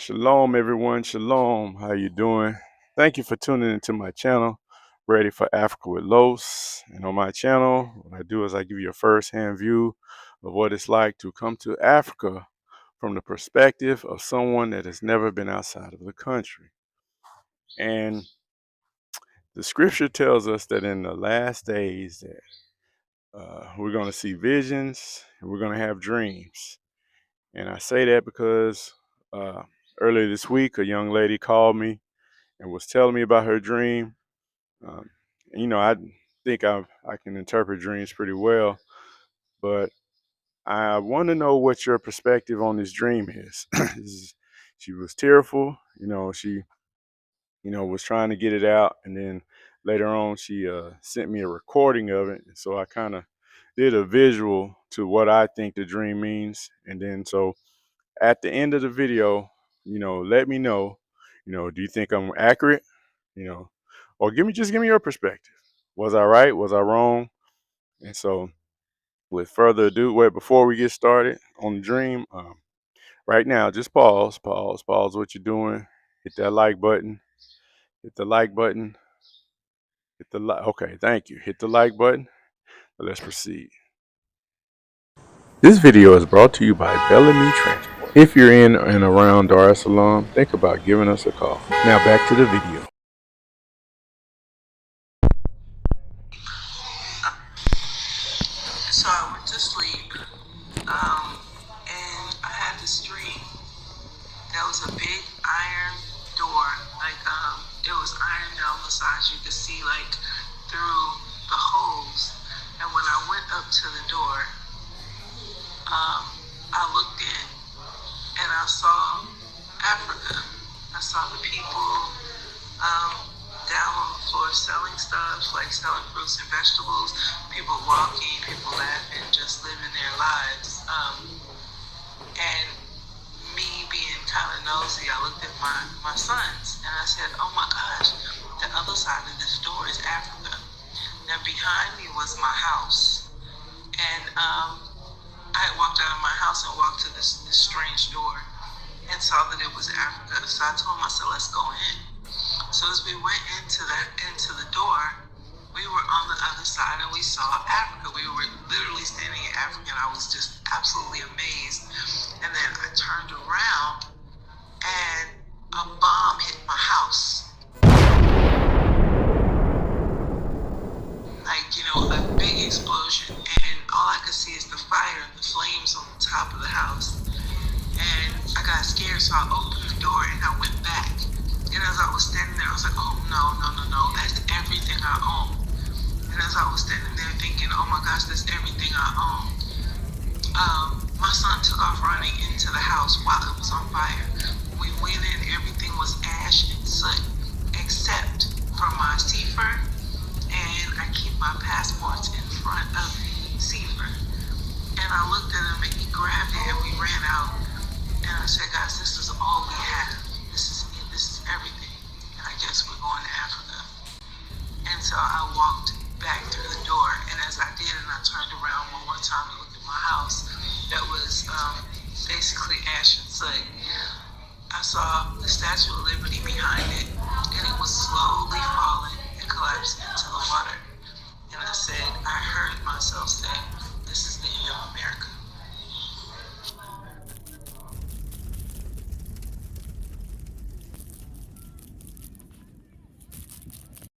Shalom, everyone. Shalom. How you doing? Thank you for tuning into my channel, Ready for Africa with Los. And on my channel, what I do is I give you a first-hand view of what it's like to come to Africa from the perspective of someone that has never been outside of the country. And the scripture tells us that in the last days that we're going to see visions and we're going to have dreams. And I say that because earlier this week, a young lady called me and was telling me about her dream. Um, I think I can interpret dreams pretty well, but I want to know what your perspective on this dream is. She was tearful, she, was trying to get it out. And then later on, she sent me a recording of it. And so I kind of did a visual to what I think the dream means. And then so at the end of the video, let me know, do you think I'm accurate? Or give me your perspective. Was I right? Was I wrong? And so, with further ado, before we get started on the dream, right now, just pause what you're doing. Hit that like button. Hit the like button. Okay, thank you. Hit the like button. Let's proceed. This video is brought to you by Bellamy Transport. If you're in and around Dar es Salaam, think about giving us a call. Now back to the video. So I went to sleep, and I had this dream. There was a big iron door, it was iron down the sides. You could see through the holes. And when I went up to the door, I looked in and I saw Africa. I saw the people down on the floor selling stuff, like selling fruits and vegetables, people walking, people laughing, just living their lives. And me being kind of nosy, I looked at my sons and I said, oh my gosh, the other side of this door is Africa. And behind me was my house. And I had walked out of my house and walked to this strange door and saw that it was Africa. So I told myself, let's go in. So as we went into the door, we were on the other side and we saw Africa. We were literally standing in Africa and I was just absolutely amazed. And then I turned around and a bomb hit my house. A big explosion. And all I could see is the fire and the flames on the top of the house. And I got scared, so I opened the door and I went back. And as I was standing there, I was like, oh no, that's everything I own. And as I was standing there thinking, oh my gosh, that's everything I own, my son took off running into the house while it was on fire. We went in, everything was ash and soot, except for my cipher, and I keep my passports in front of the cipher. And I looked at him and he grabbed it and we ran out. And I said, guys, this is all we have. This is it. This is everything. And I guess we're going to Africa. And so I walked back through the door. And as I did, and I turned around one more time and looked at my house that was basically ash and soot, I saw the Statue of Liberty behind it. And it was slowly falling and collapsing into the water. And I said, I heard myself say, this is the end of America.